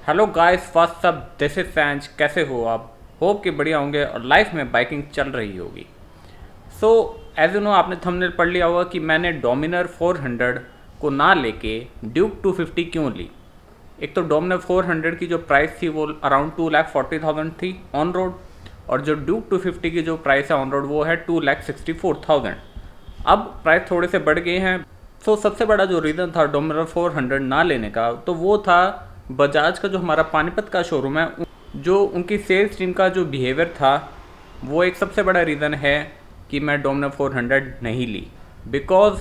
Hello guys, what's up, this is fans. कैसे हो आप? होप कि बढ़िया होंगे और लाइफ में बाइकिंग चल रही होगी। सो एज यू नो, आपने थंबनेल पढ़ लिया होगा कि मैंने डोमिनर 400 को ना लेके ड्यूक 250 क्यों ली। एक तो डोमिनर 400 की जो प्राइस थी वो अराउंड 2,40,000 थी ऑन रोड, और जो ड्यूक 250 की जो प्राइस है ऑन रोड वो है 2,64,000। अब प्राइस थोड़े से बढ़ गए हैं। तो सबसे बड़ा जो रीज़न था डोमिनर 400 ना लेने का, तो वो था बजाज का जो हमारा पानीपत का शोरूम है, जो उनकी सेल्स टीम का जो बिहेवियर था, वो एक सबसे बड़ा रीज़न है कि मैं डोमिनर 400 नहीं ली। बिकॉज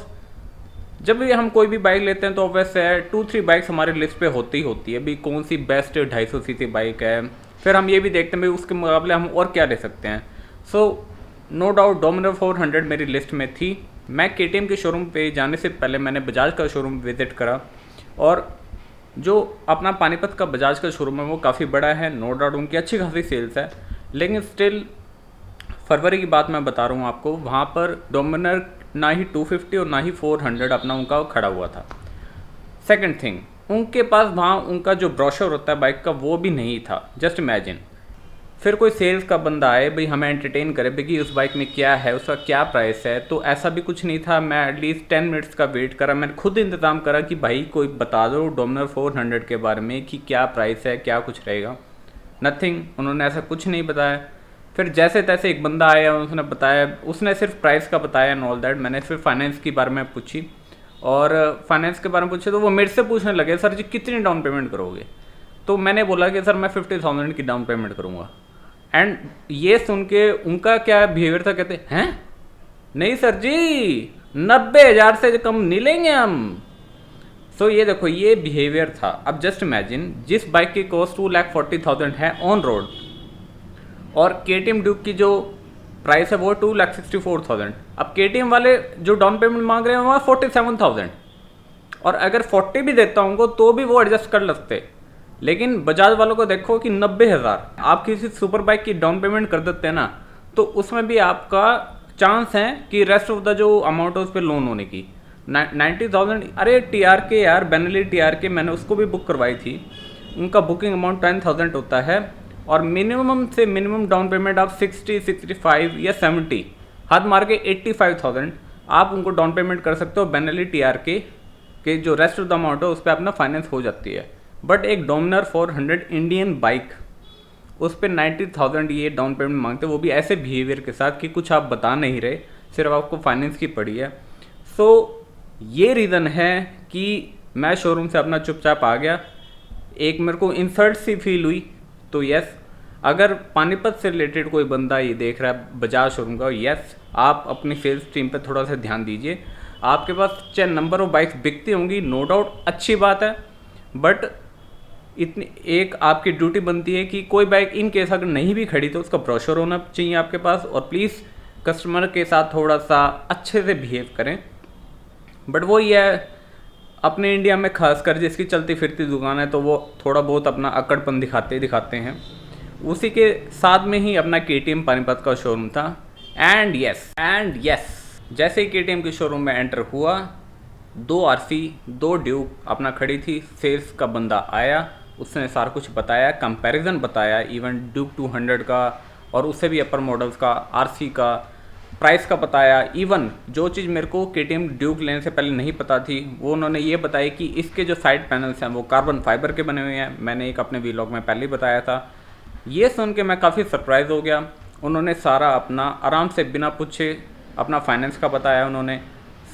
जब भी हम कोई भी बाइक लेते हैं तो ऑब्वियस है 2-3 बाइक्स हमारे लिस्ट पे होती ही होती है। भी कौन सी बेस्ट 250 सीसी बाइक है, फिर हम ये भी देखते हैं भाई उसके मुकाबले हम और क्या ले सकते हैं। सो नो डाउट डोमिनर 400 मेरी लिस्ट में थी। मैं केटीएम के शोरूम पे जाने से पहले मैंने बजाज का शोरूम विज़िट करा, और जो अपना पानीपत का बजाज का शोरूम है वो काफ़ी बड़ा है, नो डाउट उनकी अच्छी खासी सेल्स है। लेकिन स्टिल फरवरी की बात मैं बता रहा हूँ आपको, वहाँ पर डोमिनर ना ही 250 और ना ही 400 अपना उनका खड़ा हुआ था। सेकंड थिंग, उनके पास वहाँ उनका जो ब्रोशर होता है बाइक का वो भी नहीं था। जस्ट इमेजिन, फिर कोई सेल्स का बंदा आए भाई हमें एंटरटेन करे भाई कि उस बाइक में क्या है, उसका क्या प्राइस है, तो ऐसा भी कुछ नहीं था। मैं एटलीस्ट 10 मिनट्स का वेट करा, मैंने खुद इंतज़ाम करा कि भाई कोई बता दो डोमिनर 400 के बारे में कि क्या प्राइस है, क्या कुछ रहेगा। नथिंग, उन्होंने ऐसा कुछ नहीं बताया। फिर जैसे तैसे एक बंदा आया, उसने बताया, उसने सिर्फ प्राइस का बताया एंड ऑल दैट। मैंने फिर फाइनेंस के बारे में पूछी, और फाइनेंस के बारे में पूछे तो वो मेरे से पूछने लगे सर जी कितनी डाउन पेमेंट करोगे। तो मैंने बोला कि सर मैं 50,000 की डाउन पेमेंट करूँगा। एंड ये सुन के उनका क्या बिहेवियर था, कहते हैं नहीं सर जी 90,000 से कम नहीं लेंगे हम। सो ये देखो ये बिहेवियर था। अब जस्ट इमेजिन, जिस बाइक की कॉस्ट 2,40,000 है ऑन रोड, और केटीएम ड्यूक की जो प्राइस है वो 2,64,000। अब केटीएम वाले जो डाउन पेमेंट मांग रहे हैं वहाँ 47,000, और अगर 40 भी देता हूँ तो भी वो एडजस्ट कर सकते। लेकिन बजाज वालों को देखो कि 90,000 आप किसी सुपर बाइक की डाउन पेमेंट कर देते हैं ना, तो उसमें भी आपका चांस है कि रेस्ट ऑफ द जो अमाउंट है उस पर लोन होने की। 90,000, अरे TRK यार, बेनेली TRK मैंने उसको भी बुक करवाई थी। उनका बुकिंग अमाउंट 10,000 होता है, और मिनिमम से मिनिमम डाउन पेमेंट आप 60, 65 या 70, हाथ मार के 85,000 आप उनको डाउन पेमेंट कर सकते हो। बेनेली TRK के जो रेस्ट ऑफ द अमाउंट है उस पर अपना फाइनेंस हो जाती है। बट एक डोमिनर 400 इंडियन बाइक, उस पर 90,000 ये डाउन पेमेंट मांगते, वो भी ऐसे बिहेवियर के साथ कि कुछ आप बता नहीं रहे, सिर्फ आपको फाइनेंस की पड़ी है। सो ये रीज़न है कि मैं शोरूम से अपना चुपचाप आ गया। एक मेरे को इंसल्ट सी फील हुई। तो यस, अगर पानीपत से रिलेटेड कोई बंदा ये देख रहा है बजाज शोरूम का, यस आप अपनी सेल्स टीम पे थोड़ा सा ध्यान दीजिए। आपके पास चाहे नंबर ऑफ बाइक्स बिकती होंगी, नो डाउट अच्छी बात है, बट इतनी एक आपकी ड्यूटी बनती है कि कोई बाइक इन केस अगर नहीं भी खड़ी तो उसका ब्रोशर होना चाहिए आपके पास, और प्लीज़ कस्टमर के साथ थोड़ा सा अच्छे से बिहेव करें। बट वो ये है, अपने इंडिया में खासकर जिसकी चलती फिरती दुकान है तो वो थोड़ा बहुत अपना अक्कड़पन दिखाते हैं। उसी के साथ में ही अपना केटीएम पानीपत का शोरूम था। एंड यस जैसे ही केटीएम के शोरूम में एंटर हुआ, 2 RC 2 ड्यूक अपना खड़ी थी। सेल्स का बंदा आया, उसने सारा कुछ बताया, कंपैरिजन बताया, इवन ड्यूक 200 का और उससे भी अपर मॉडल्स का, RC का प्राइस का बताया। इवन जो चीज़ मेरे को केटीएम ड्यूक लेने से पहले नहीं पता थी, वो उन्होंने ये बताया कि इसके जो साइड पैनल्स हैं वो कार्बन फाइबर के बने हुए हैं। मैंने एक अपने वीलॉग में पहले ही बताया था। ये सुन के मैं काफ़ी सरप्राइज़ हो गया। उन्होंने सारा अपना आराम से बिना पूछे अपना फाइनेंस का बताया उन्होंने।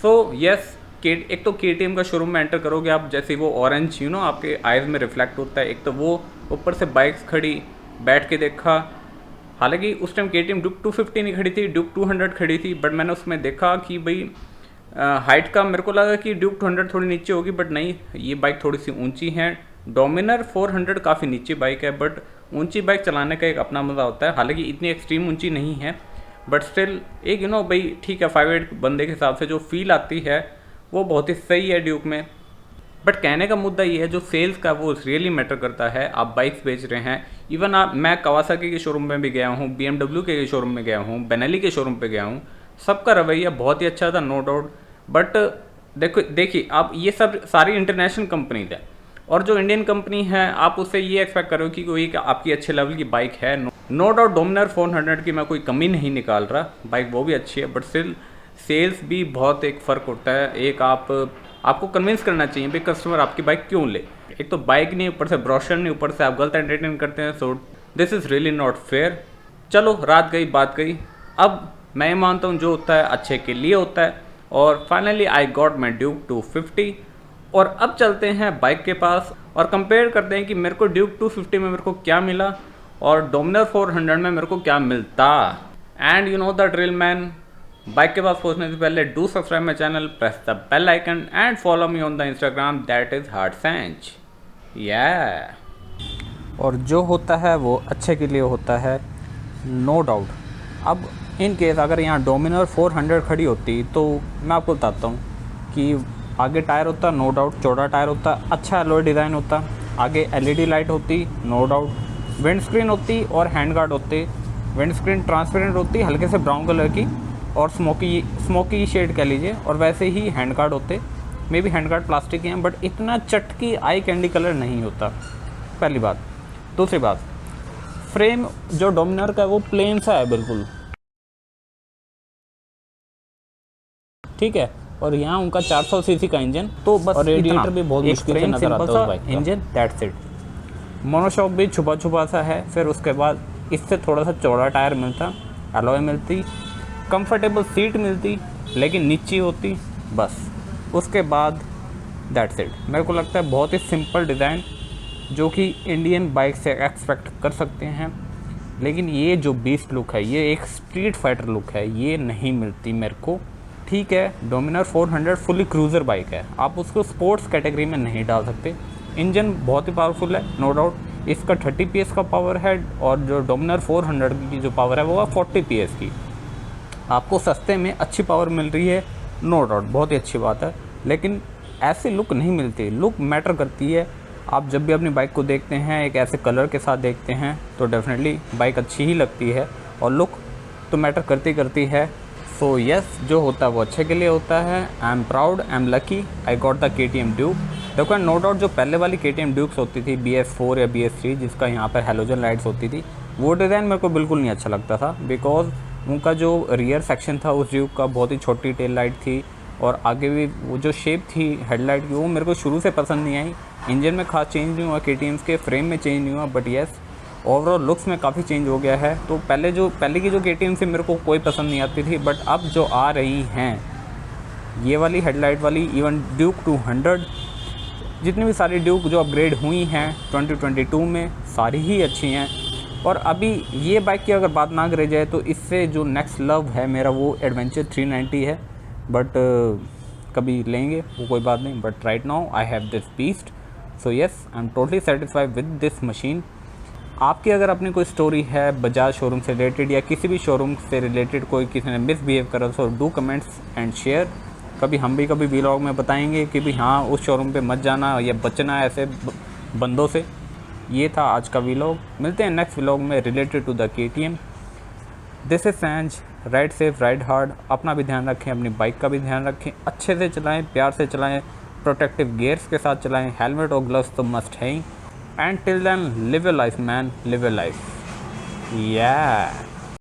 सो यस, एक तो केटीएम का शोरूम में एंटर करोगे आप, जैसे वो ऑरेंज आपके आइज़ में रिफ्लेक्ट होता है। एक तो वो ऊपर से बाइक्स खड़ी, बैठ के देखा। हालांकि उस टाइम केटीएम ड्यूक 250 नहीं खड़ी थी, ड्यूक 200 खड़ी थी, बट मैंने उसमें देखा कि भाई हाइट का मेरे को लगा कि ड्यूक 200 थोड़ी नीचे होगी, बट नहीं, ये बाइक थोड़ी सी ऊंची है। डोमिनर 400 काफ़ी नीची बाइक है, बट ऊंची बाइक चलाने का एक अपना मज़ा होता है। हालांकि इतनी एक्सट्रीम ऊंची नहीं है, बट स्टिल एक भाई ठीक है, 5'8" बंदे के हिसाब से जो फील आती है वो बहुत ही सही है ड्यूक में। बट कहने का मुद्दा ये है, जो सेल्स का वो रियली मैटर करता है। आप बाइक्स बेच रहे हैं, इवन मैं कवासाकी के शोरूम में भी गया हूँ, BMW के शोरूम में गया हूँ, बेनेली के शोरूम पे गया हूँ, सबका रवैया बहुत ही अच्छा था, नो डाउट। बट देखिए आप, ये सब सारी इंटरनेशनल कंपनीज है, और जो इंडियन कंपनी है आप उससे ये एक्सपेक्ट करो कि कोई आपकी अच्छे लेवल की बाइक है। नो डाउट डोमिनर 400 की मैं कोई कमी नहीं निकाल रहा, बाइक वो भी अच्छी है, बट स्टिल सेल्स भी बहुत एक फ़र्क होता है। एक आपको कन्विंस करना चाहिए भाई कस्टमर आपकी बाइक क्यों ले। एक तो बाइक नहीं, ऊपर से ब्रोशर नहीं, ऊपर से आप गलत एंटरटेन करते हैं। So this is really not fair. चलो रात गई बात गई, अब मैं ये मानता हूँ जो होता है अच्छे के लिए होता है। और finally I got my Duke 250। और अब चलते हैं बाइक के पास और कंपेयर करते हैं कि मेरे को ड्यूक 250 में मेरे को क्या मिला और डोमिनर 400 में मेरे को क्या मिलता। And you know the drill man, bike के पास पहुंचने से पहले do subscribe my channel, press the bell icon and follow me on the Instagram, that is हार्डसेंच। या और जो होता है वो अच्छे के लिए होता है, नो डाउट। अब इन केस अगर यहाँ डोमिनर 400 खड़ी होती तो मैं आपको बताता हूँ कि आगे टायर होता, नो डाउट चौड़ा टायर होता, अच्छा एलॉय डिज़ाइन होता, आगे एलईडी लाइट होती, नो डाउट, विंड स्क्रीन होती और हैंड गार्ड होते। विंड स्क्रीन ट्रांसपेरेंट होती, हल्के से ब्राउन कलर की और स्मोकी शेड कह लीजिए, और वैसे ही हैंड गार्ड होते। May be hand guard plastic के हैं बट इतना चटकी आई कैंडी कलर नहीं होता, पहली बात। दूसरी बात, फ्रेम जो डोमिनर का है वो प्लेन सा है बिल्कुल, ठीक है। और यहाँ उनका 400 सीसी का इंजन, तो बस और रेडिएटर भी बहुत मुश्किल से नजर आता है बाइक का इंजन, दैट्स इट। मोनोशॉक भी छुपा सा है। फिर उसके बाद इससे थोड़ा सा चौड़ा टायर मिलता, अलॉय मिलती, कंफर्टेबल सीट मिलती लेकिन नीची होती, बस। उसके बाद दैट्स इट। मेरे को लगता है बहुत ही सिंपल डिज़ाइन जो कि इंडियन बाइक से एक्सपेक्ट कर सकते हैं, लेकिन ये जो बीस्ट लुक है, ये एक स्ट्रीट फाइटर लुक है, ये नहीं मिलती मेरे को। ठीक है, डोमिनर 400 फुली क्रूज़र बाइक है, आप उसको स्पोर्ट्स कैटेगरी में नहीं डाल सकते। इंजन बहुत ही पावरफुल है, नो डाउट। इसका 30 PS का पावर है और जो डोमिनर 400 की जो पावर है वो 40 PS की। आपको सस्ते में अच्छी पावर मिल रही है, नो डाउट, बहुत ही अच्छी बात है, लेकिन ऐसी लुक नहीं मिलती। लुक मैटर करती है। आप जब भी अपनी बाइक को देखते हैं एक ऐसे कलर के साथ देखते हैं तो डेफिनेटली बाइक अच्छी ही लगती है, और लुक तो मैटर करती है। सो यस, जो होता है वो अच्छे के लिए होता है। I am proud, I am lucky, I got the KTM Duke. देखो नो डाउट जो पहले वाली KTM ड्यूक्स होती थी BS4 या BS3 जिसका यहाँ पर हेलोजन लाइट्स होती थी, वो डिज़ाइन मेरे को बिल्कुल नहीं अच्छा लगता था, बिकॉज उनका जो रियर सेक्शन था उस ड्यूक का बहुत ही छोटी टेल लाइट थी, और आगे भी वो जो शेप थी हेडलाइट की वो मेरे को शुरू से पसंद नहीं आई। इंजन में खास चेंज नहीं हुआ, KTMs के फ्रेम में चेंज नहीं हुआ, बट येस ओवरऑल लुक्स में काफ़ी चेंज हो गया है। तो पहले की जो KTM थी मेरे को कोई पसंद नहीं आती थी, बट अब जो आ रही हैं ये वाली हेडलाइट वाली, इवन ड्यूक 200, जितनी भी सारी ड्यूक जो अपग्रेड हुई हैं 2022 में, सारी ही अच्छी हैं। और अभी ये बाइक की अगर बात ना करी जाए तो इससे जो नेक्स्ट लव है मेरा वो एडवेंचर 390 है, बट कभी लेंगे वो कोई बात नहीं, but right now I have this beast. So yes, I am totally satisfied with this machine. आपकी अगर अपनी कोई स्टोरी है बजाज शोरूम से रिलेटेड या किसी भी शोरूम से रिलेटेड, कोई किसी ने मिसबिहेव करा, so do comments and share. कभी हम भी कभी व्लॉग में बताएंगे कि भी हाँ उस शोरूम पे मत जाना या बचना ऐसे बंदों से। ये था आज का व्लॉग, मिलते हैं नेक्स्ट व्लॉग में related to the KTM। This is सैंज, राइड सेफ राइड हार्ड, अपना भी ध्यान रखें, अपनी बाइक का भी ध्यान रखें, अच्छे से चलाएं, प्यार से चलाएं, प्रोटेक्टिव गियर्स के साथ चलाएं, हेलमेट और ग्लव्स तो मस्ट है ही। And till then live your life man, live your life. या